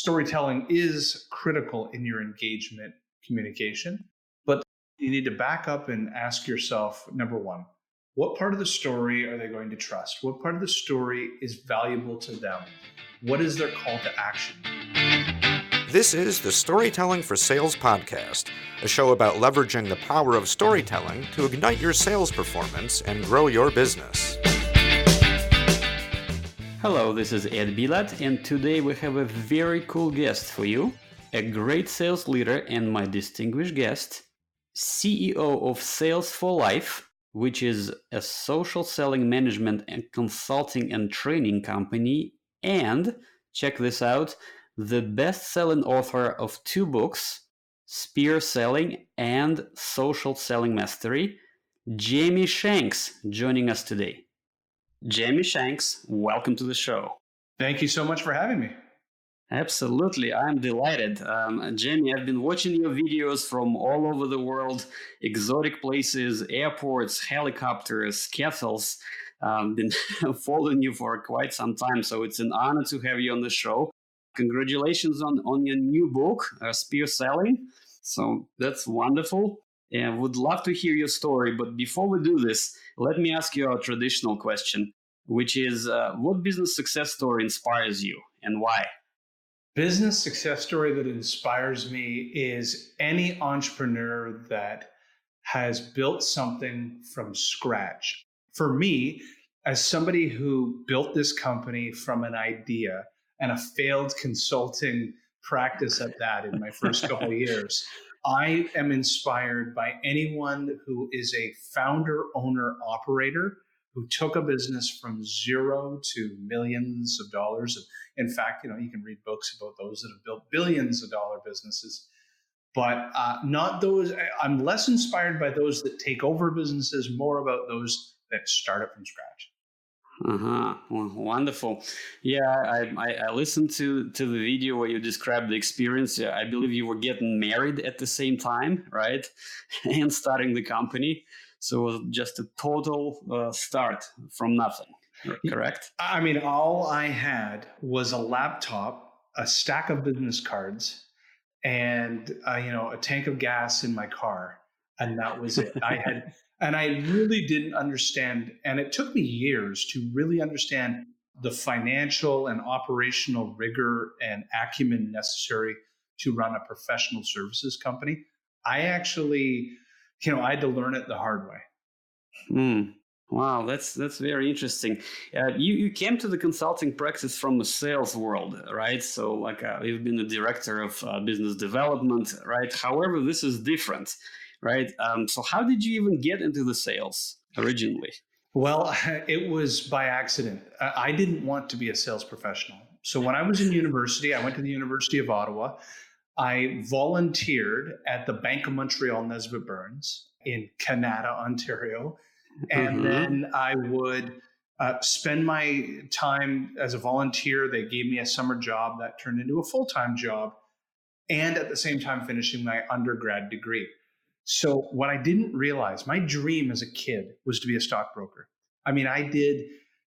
storytelling is critical in your engagement communication, but you need to back up and ask yourself, number one, what part of the story are they going to trust? What part of the story is valuable to them? What is their call to action? This is the Storytelling for Sales podcast, a show about leveraging the power of storytelling to ignite your sales performance and grow your business. Hello, this is Ed Bilat, and today we have a very cool guest for you, a great sales leader and my distinguished guest, CEO of Sales for Life, which is a social selling management and consulting and training company, and, check this out, the best-selling author of 2 books, Spear Selling and Social Selling Mastery, Jamie Shanks, joining us today. Jamie Shanks, welcome to the show. Thank you so much for having me. Absolutely, I'm delighted. Jamie, I've been watching your videos from all over the world, exotic places, airports, helicopters, castles. Been following you for quite some time, so it's an honor to have you on the show. Congratulations on your new book, Spear Selling. So that's wonderful. And would love to hear your story. But before we do this, let me ask you a traditional question, which is what business success story inspires you and why? Business success story that inspires me is any entrepreneur that has built something from scratch. For me, as somebody who built this company from an idea and a failed consulting practice at that in my first couple of years, I am inspired by anyone who is a founder, owner, operator who took a business from zero to millions of dollars. In fact, you can read books about those that have built billions of dollar businesses, but not those. I'm less inspired by those that take over businesses, more about those that start it from scratch. Well, wonderful. Yeah, I listened to the video where you described the experience. I believe you were getting married at the same time, right? And starting the company. So it was just a total start from nothing, correct? I mean, all I had was a laptop, a stack of business cards, and a tank of gas in my car, and that was it. And I really didn't understand, and it took me years to really understand the financial and operational rigor and acumen necessary to run a professional services company. I actually, I had to learn it the hard way. Wow, that's very interesting. You came to the consulting practice from the sales world, right? So you've been the director of business development, right? However, this is different. Right. So how did you even get into the sales originally? Well, it was by accident. I didn't want to be a sales professional. So when I was in university, I went to the University of Ottawa. I volunteered at the Bank of Montreal Nesbitt Burns in Canada, Ontario. And then I would spend my time as a volunteer. They gave me a summer job that turned into a full-time job, and at the same time finishing my undergrad degree. So what I didn't realize, my dream as a kid was to be a stockbroker. I mean, I did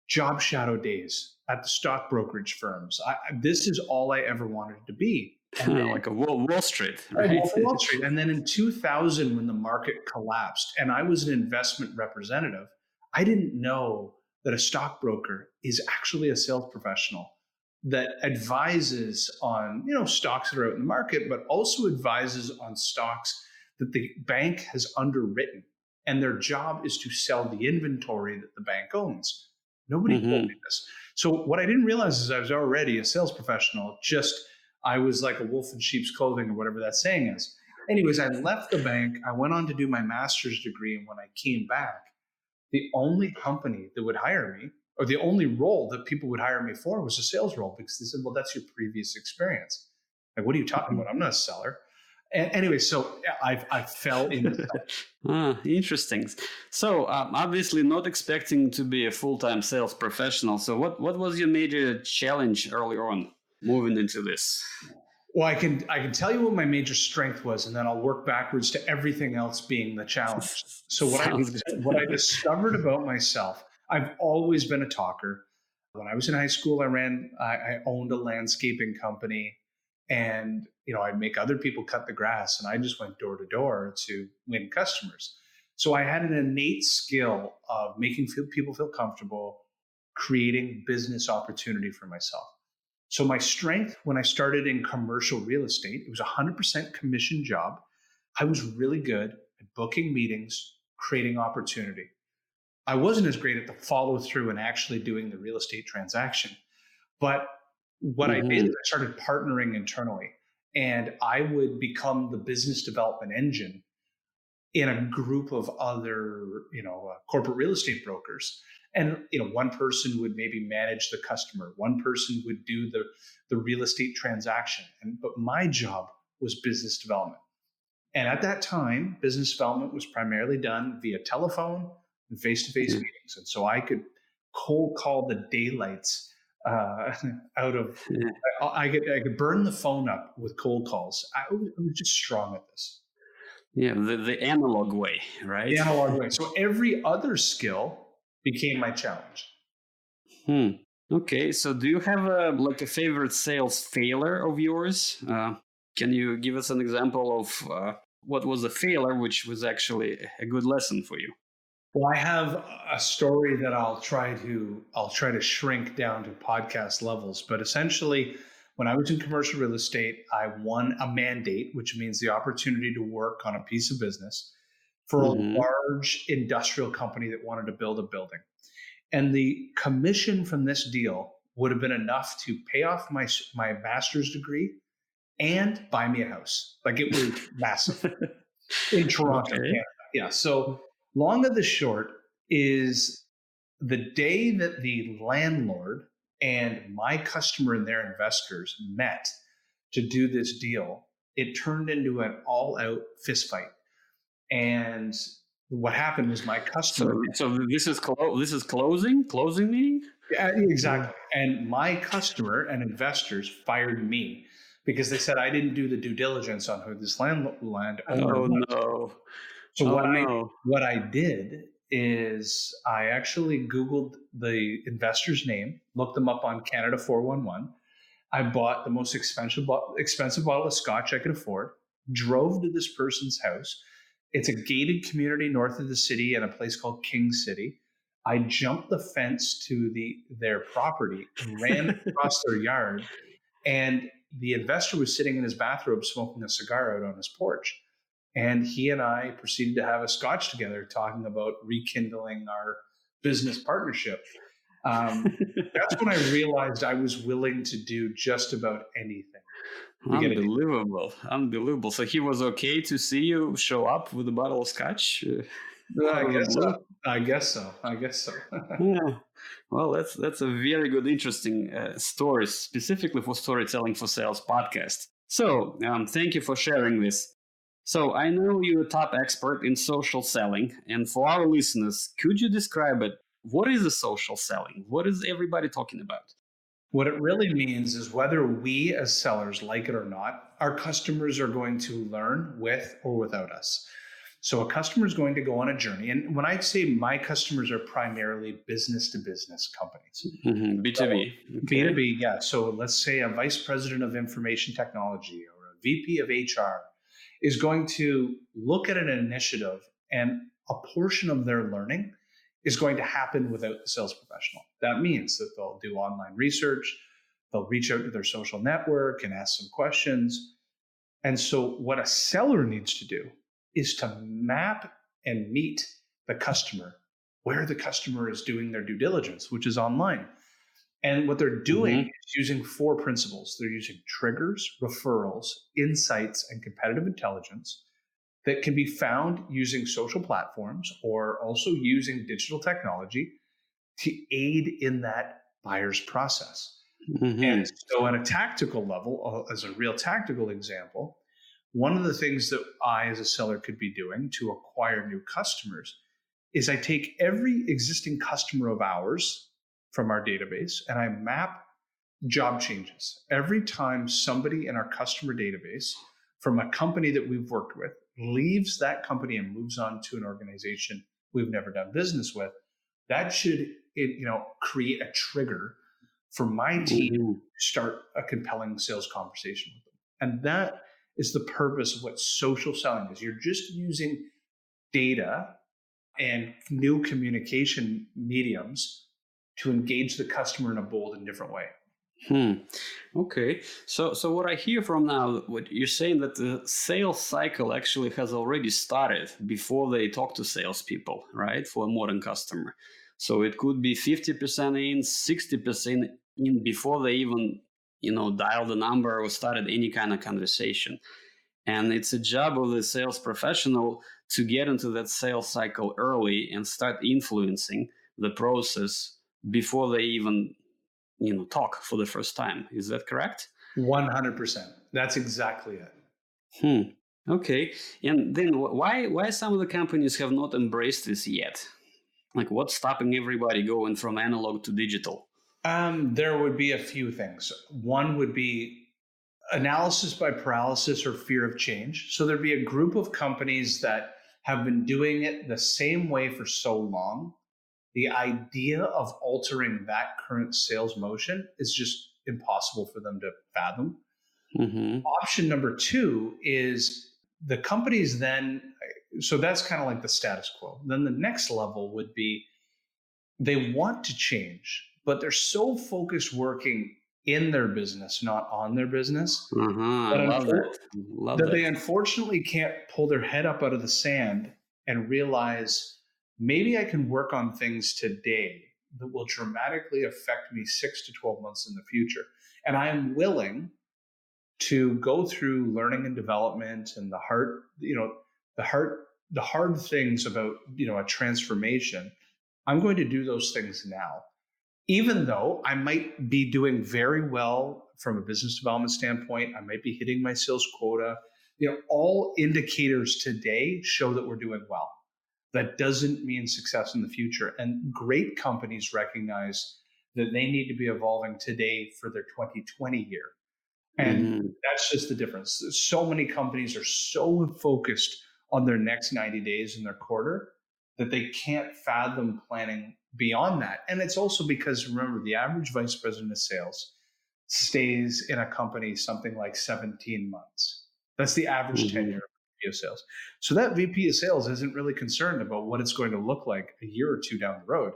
job shadow days at the stock brokerage firms. This is all I ever wanted to be. And then, like a Wall Street, right? Wall Street. And then in 2000, when the market collapsed and I was an investment representative, I didn't know that a stockbroker is actually a sales professional that advises on, stocks that are out in the market, but also advises on stocks that the bank has underwritten, and their job is to sell the inventory that the bank owns. Nobody told me this. So what I didn't realize is I was already a sales professional. I was like a wolf in sheep's clothing, or whatever that saying is. Anyways, I left the bank. I went on to do my master's degree. And when I came back, the only company that would hire me, or the only role that people would hire me for, was a sales role, because they said, well, that's your previous experience. Like, what are you talking about? I'm not a seller. And anyway, so I fell into that. Interesting. So obviously not expecting to be a full-time sales professional. So what was your major challenge early on moving into this? Well, I can tell you what my major strength was, and then I'll work backwards to everything else being the challenge. So what I discovered about myself, I've always been a talker. When I was in high school, I owned a landscaping company. And, I'd make other people cut the grass, and I just went door to door to win customers. So I had an innate skill of making people feel comfortable, creating business opportunity for myself. So my strength when I started in commercial real estate, it was a 100% commission job. I was really good at booking meetings, creating opportunity. I wasn't as great at the follow through and actually doing the real estate transaction. But what I did is I started partnering internally, and I would become the business development engine in a group of other, corporate real estate brokers. And, one person would maybe manage the customer. One person would do the real estate transaction. But my job was business development. And at that time, business development was primarily done via telephone and face-to-face meetings. And so I could cold call the daylights out of, I could burn the phone up with cold calls. I was just strong at this. Yeah, the analog way, right? The analog way. So every other skill became my challenge. Okay, so do you have a favorite sales failure of yours? Can you give us an example of what was a failure, which was actually a good lesson for you? Well, I have a story that I'll try to shrink down to podcast levels, but essentially, when I was in commercial real estate, I won a mandate, which means the opportunity to work on a piece of business for a large industrial company that wanted to build a building. And the commission from this deal would have been enough to pay off my master's degree and buy me a house. Like, it was massive in Toronto, Canada. Yeah. So long of the short is, the day that the landlord and my customer and their investors met to do this deal, it turned into an all-out fist fight. And what happened was my customer. So this is closing meeting? Yeah, exactly. And my customer and investors fired me because they said I didn't do the due diligence on who this landowner was. No. So what I did is I actually Googled the investor's name, looked them up on Canada 411. I bought the most expensive bottle of scotch I could afford, drove to this person's house. It's a gated community north of the city in a place called King City. I jumped the fence to their property, ran across their yard, and the investor was sitting in his bathrobe smoking a cigar out on his porch. And he and I proceeded to have a scotch together, talking about rekindling our business partnership. That's when I realized I was willing to do just about anything. Unbelievable. So he was okay to see you show up with a bottle of scotch? I guess so. Yeah. Well, that's a very good, interesting story, specifically for Storytelling for Sales podcast. So thank you for sharing this. So I know you're a top expert in social selling, and for our listeners, could you describe it? What is a social selling? What is everybody talking about? What it really means is, whether we as sellers like it or not, our customers are going to learn with or without us. So a customer is going to go on a journey. And when I say my customers are primarily business to business companies. B2B. So, okay. B2B, yeah. So let's say a vice president of information technology or a VP of HR is going to look at an initiative, and a portion of their learning is going to happen without the sales professional. That means that they'll do online research, they'll reach out to their social network and ask some questions. And so what a seller needs to do is to map and meet the customer where the customer is doing their due diligence, which is online. And what they're doing is using 4 principles. They're using triggers, referrals, insights, and competitive intelligence that can be found using social platforms, or also using digital technology to aid in that buyer's process. And so at a tactical level, as a real tactical example, one of the things that I as a seller could be doing to acquire new customers is I take every existing customer of ours from our database and I map job changes. Every time somebody in our customer database from a company that we've worked with leaves that company and moves on to an organization we've never done business with, that should create a trigger for my team to start a compelling sales conversation with them. And that is the purpose of what social selling is. You're just using data and new communication mediums to engage the customer in a bold and different way. Okay. So what I hear from now, what you're saying that the sales cycle actually has already started before they talk to salespeople, right? For a modern customer. So it could be 50% in, 60% in before they even, dial the number or started any kind of conversation. And it's a job of the sales professional to get into that sales cycle early and start influencing the process before they even talk for the first time. Is that correct? 100%. That's exactly it. Okay. And then why some of the companies have not embraced this yet? Like, what's stopping everybody going from analog to digital? There would be a few things. One would be analysis by paralysis or fear of change. So there'd be a group of companies that have been doing it the same way for so long. The idea of altering that current sales motion is just impossible for them to fathom. Option number two is the companies then, so that's kind of like the status quo. Then the next level would be they want to change, but they're so focused working in their business, not on their business, that they unfortunately can't pull their head up out of the sand and realize maybe I can work on things today that will dramatically affect me 6 to 12 months in the future. And I am willing to go through learning and development and the hard things about, a transformation. I'm going to do those things now, even though I might be doing very well from a business development standpoint. I might be hitting my sales quota. All indicators today show that we're doing well. That doesn't mean success in the future. And great companies recognize that they need to be evolving today for their 2020 year. And that's just the difference. So many companies are so focused on their next 90 days in their quarter that they can't fathom planning beyond that. And it's also because, remember, the average vice president of sales stays in a company something like 17 months. That's the average tenure of sales. So that VP of sales isn't really concerned about what it's going to look like a year or two down the road.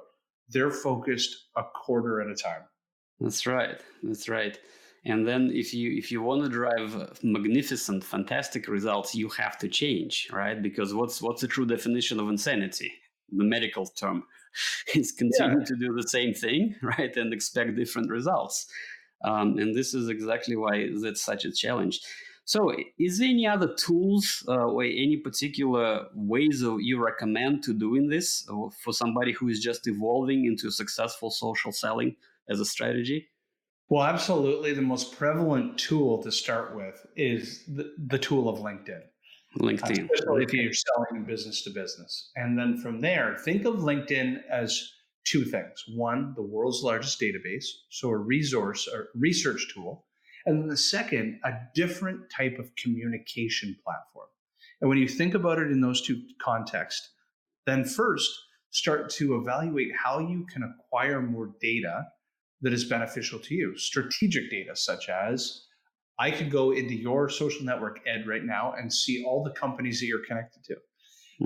They're focused a quarter at a time. That's right. And then if you want to drive magnificent, fantastic results, you have to change, right? Because what's the true definition of insanity? The medical term is continue to do the same thing, right? And expect different results. And this is exactly why that's such a challenge. So is there any other tools or any particular ways you recommend to doing this for somebody who is just evolving into successful social selling as a strategy? Well, absolutely. The most prevalent tool to start with is the tool of LinkedIn. Especially if you're selling business to business. And then from there, think of LinkedIn as two things. One, the world's largest database, so a resource or research tool. And then the second, a different type of communication platform. And when you think about it in those two contexts, then first start to evaluate how you can acquire more data that is beneficial to you. Strategic data, such as I could go into your social network, Ed, right now and see all the companies that you're connected to.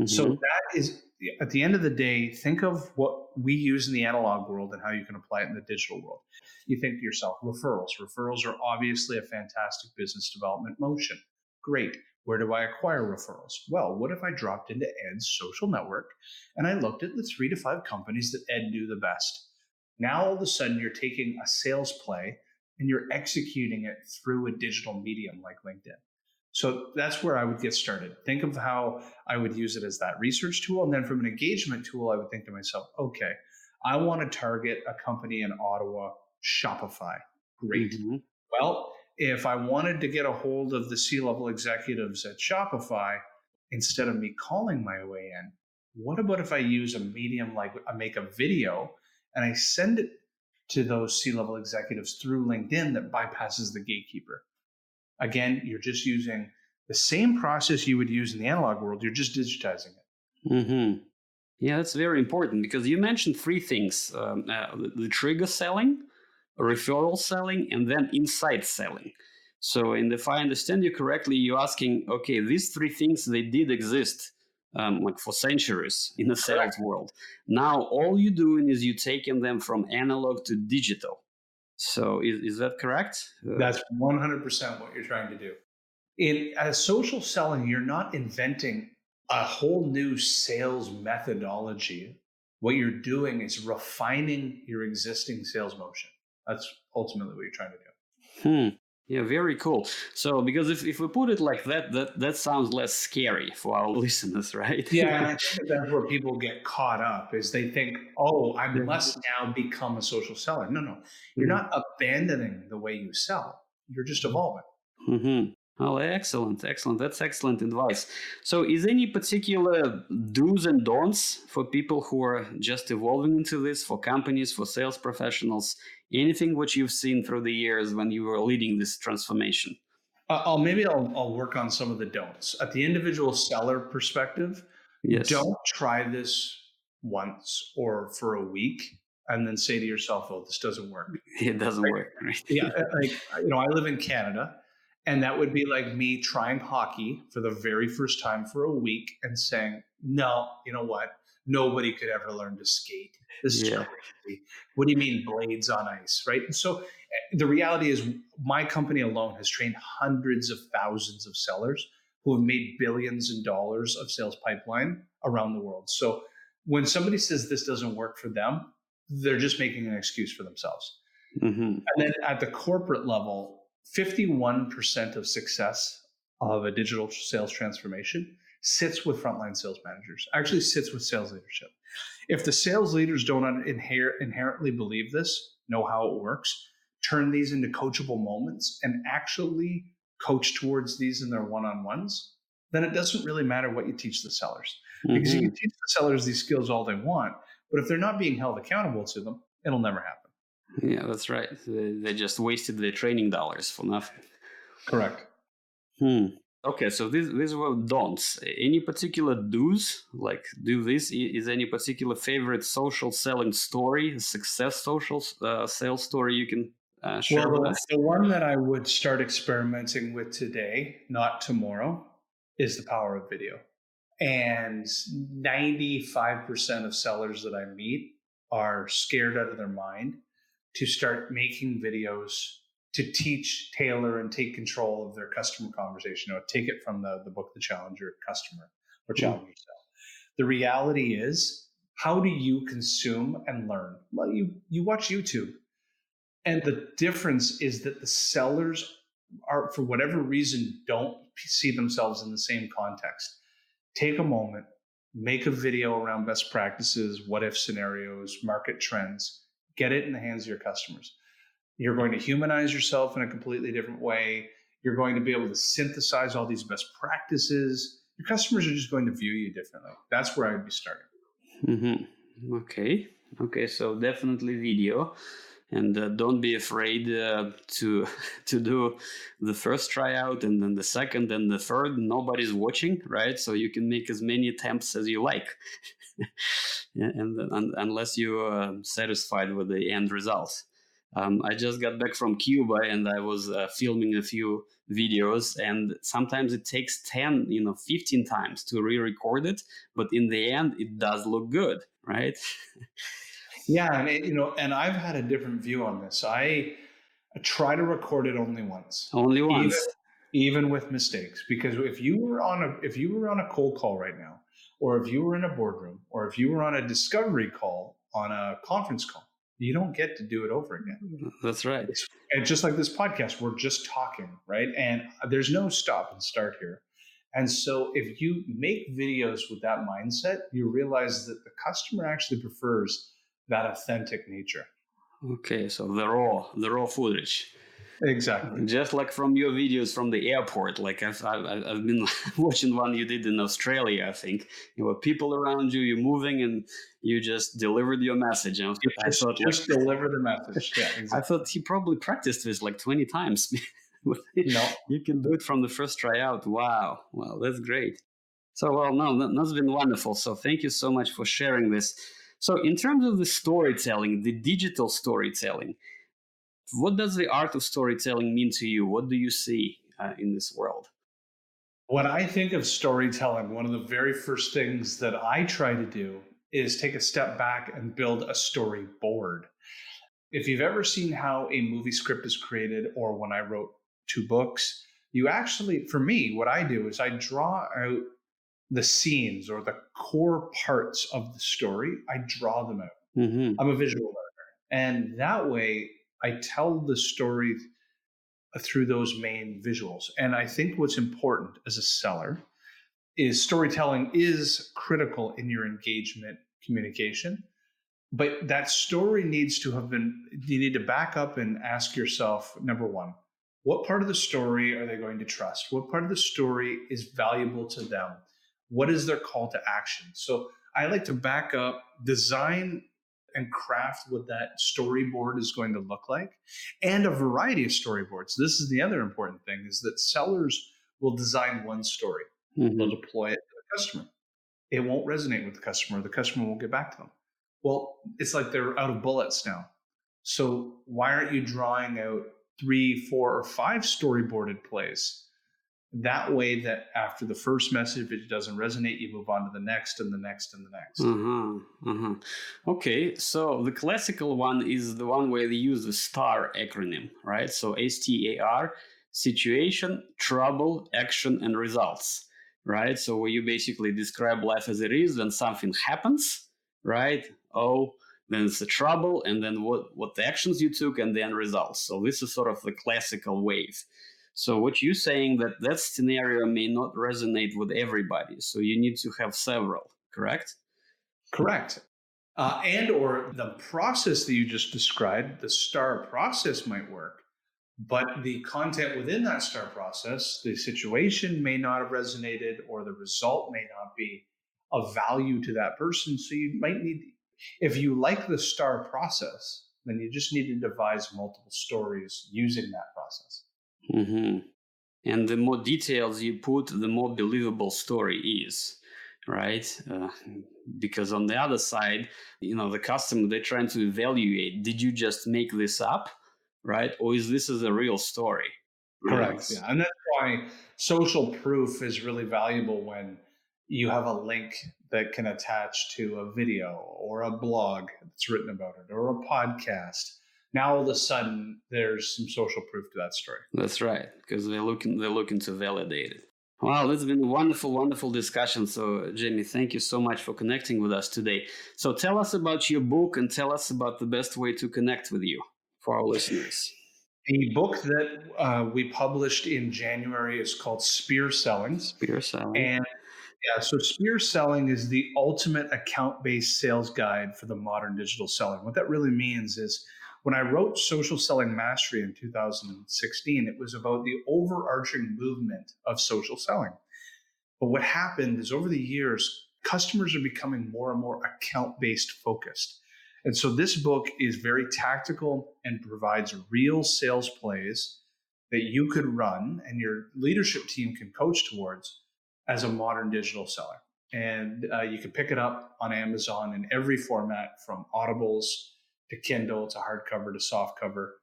So that is, at the end of the day, think of what we use in the analog world and how you can apply it in the digital world. You think to yourself, referrals. Referrals are obviously a fantastic business development motion. Great. Where do I acquire referrals? Well, what if I dropped into Ed's social network and I looked at the 3 to 5 companies that Ed knew the best? Now, all of a sudden, you're taking a sales play and you're executing it through a digital medium like LinkedIn. So that's where I would get started. Think of how I would use it as that research tool. And then from an engagement tool, I would think to myself, okay, I want to target a company in Ottawa, Shopify. Great. Well, if I wanted to get a hold of the C-level executives at Shopify, instead of me calling my way in, what about if I use a medium like I make a video and I send it to those C-level executives through LinkedIn that bypasses the gatekeeper? Again, you're just using the same process you would use in the analog world. You're just digitizing it. Yeah, that's very important because you mentioned 3 things: the trigger selling, referral selling, and then insight selling. So, and if I understand you correctly, you're asking, okay, these three things, they did exist like for centuries in the sales world. Now, all you're doing is you're taking them from analog to digital. So, is that correct? That's 100% what you're trying to do. In social selling, you're not inventing a whole new sales methodology. What you're doing is refining your existing sales motion. That's ultimately what you're trying to do. Yeah, very cool. So, because if we put it like that, that sounds less scary for our listeners, right? Yeah, and I think that's where people get caught up is they think, oh, I must now become a social seller. No, you're not abandoning the way you sell. You're just evolving. Mm-hmm. Oh, excellent. That's excellent advice. So, is any particular do's and don'ts for people who are just evolving into this, for companies, for sales professionals? Anything what you've seen through the years when you were leading this transformation? I'll work on some of the don'ts. At the individual seller perspective, Yes. Don't try this once or for a week and then say to yourself, oh, this doesn't work. It doesn't work, right? Yeah, I live in Canada, and that would be like me trying hockey for the very first time for a week and saying, no, you know what? Nobody could ever learn to skate. This is crazy. What do you mean blades on ice, right? And so the reality is my company alone has trained hundreds of thousands of sellers who have made billions in dollars of sales pipeline around the world. So when somebody says this doesn't work for them, they're just making an excuse for themselves. Mm-hmm. And then at the corporate level, 51% of success of a digital sales transformation sits with frontline sales managers, actually sits with sales leadership. If the sales leaders don't inherently believe this, know how it works, turn these into coachable moments and actually coach towards these in their one-on-ones, then it doesn't really matter what you teach the sellers. Because you can teach the sellers these skills all they want, but if they're not being held accountable to them, it'll never happen. Yeah, that's right. They just wasted their training dollars for nothing. Correct. Okay, so these were don'ts. Any particular do's? Like do this? Is any particular favorite social selling story, success social sales story you can share with us? The one that I would start experimenting with today, not tomorrow, is the power of video. And 95% of sellers that I meet are scared out of their mind to start making videos to teach, tailor, and take control of their customer conversation. Take it from the book, The Challenger Customer or Challenger Sell. The reality is, how do you consume and learn? Well, you watch YouTube. And the difference is that the sellers are, for whatever reason, don't see themselves in the same context. Take a moment, make a video around best practices, what if scenarios, market trends, get it in the hands of your customers. You're going to humanize yourself in a completely different way. You're going to be able to synthesize all these best practices. Your customers are just going to view you differently. That's where I would be starting. Mm-hmm. Okay. So definitely video. And don't be afraid to do the first tryout and then the second and the third. Nobody's watching, right? So you can make as many attempts as you like, and unless you're satisfied with the end result. I just got back from Cuba and I was filming a few videos, and sometimes it takes 10, 15 times to re-record it, but in the end, it does look good, right? Yeah, and I've had a different view on this. I try to record it only once. Only once, even with mistakes. Because if you were on a cold call right now, or if you were in a boardroom, or if you were on a discovery call on a conference call, you don't get to do it over again. That's right. And just like this podcast, we're just talking, right? And there's no stop and start here. And so if you make videos with that mindset, you realize that the customer actually prefers that authentic nature. Okay, so the raw footage. Exactly. Just like from your videos from the airport, like I've been watching one you did in Australia, I think. People around you, you're moving, and you just delivered your message. And I thought, just deliver the message. Yeah, exactly. I thought he probably practiced this like 20 times. No, you can do it from the first tryout. Wow, that's great. So, that's been wonderful. So, thank you so much for sharing this. So in terms of the storytelling, the digital storytelling, What does the art of storytelling mean to you? What do you see in this world? When I think of storytelling, one of the very first things that I try to do is take a step back and build a storyboard. If you've ever seen how a movie script is created, or when I wrote 2 books, you actually, for me, what I do is I draw out the scenes or the core parts of the story. I draw them out. Mm-hmm. I'm a visual learner. And that way I tell the story through those main visuals. And I think what's important as a seller is storytelling is critical in your engagement communication. But that story needs to have been, you need to back up and ask yourself, number one, what part of the story are they going to trust? What part of the story is valuable to them? What is their call to action? So I like to back up, design and craft what that storyboard is going to look like, and a variety of storyboards. This is the other important thing, is that sellers will design one story. Mm-hmm. They'll deploy it to the customer. It won't resonate with the customer. The customer won't get back to them. Well, it's like they're out of bullets now. So why aren't you drawing out 3, 4, or 5 storyboarded plays? That way that after the first message, if it doesn't resonate, you move on to the next and the next and the next. Okay, so the classical one is the one where they use the STAR acronym, right? So STAR, situation, trouble, action, and results, right? So where you basically describe life as it is, then something happens, right? Then it's the trouble, and then what the actions you took, and then results. So this is sort of the classical wave. So what you're saying, that scenario may not resonate with everybody. So you need to have several, correct? Correct. And or the process that you just described, the STAR process might work, but the content within that STAR process, the situation may not have resonated, or the result may not be of value to that person. So you might need, if you like the STAR process, then you just need to devise multiple stories using that process. Mm-hmm. And the more details you put, the more believable story is, right? Because on the other side, the customer, they're trying to evaluate, did you just make this up, right? Or is this a real story? Correct. Yeah. And that's why social proof is really valuable when you have a link that can attach to a video or a blog that's written about it, or a podcast. Now all of a sudden there's some social proof to that story. That's right, because they're looking to validate it. Wow, this has been a wonderful, wonderful discussion. So, Jamie, thank you so much for connecting with us today. So tell us about your book, and tell us about the best way to connect with you for our listeners. The book that we published in January is called Spear Selling. Spear Selling. And so Spear Selling is the ultimate account-based sales guide for the modern digital seller. What that really means is, when I wrote Social Selling Mastery in 2016, it was about the overarching movement of social selling. But what happened is, over the years, customers are becoming more and more account-based focused. And so this book is very tactical and provides real sales plays that you could run and your leadership team can coach towards as a modern digital seller. And you can pick it up on Amazon in every format, from Audibles to Kindle to hardcover to softcover.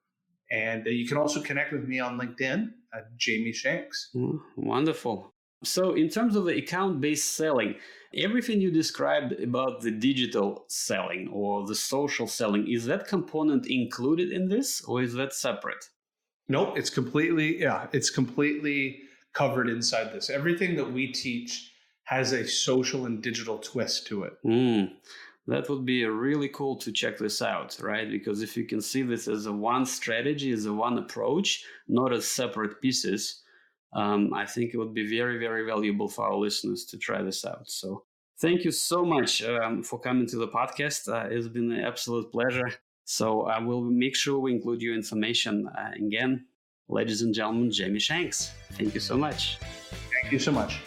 And you can also connect with me on LinkedIn at Jamie Shanks. Wonderful. So in terms of the account-based selling, everything you described about the digital selling or the social selling, is that component included in this, or is that separate? Nope, it's completely covered inside this. Everything that we teach has a social and digital twist to it. That would be really cool to check this out, right? Because if you can see this as a one strategy, as a one approach, not as separate pieces, I think it would be very, very valuable for our listeners to try this out. So thank you so much for coming to the podcast. It's been an absolute pleasure. So I will make sure we include your information. Again, ladies and gentlemen, Jamie Shanks. Thank you so much. Thank you so much.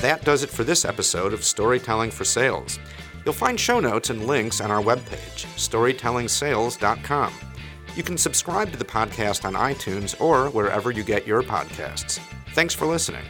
That does it for this episode of Storytelling for Sales. You'll find show notes and links on our webpage, storytellingsales.com. You can subscribe to the podcast on iTunes or wherever you get your podcasts. Thanks for listening.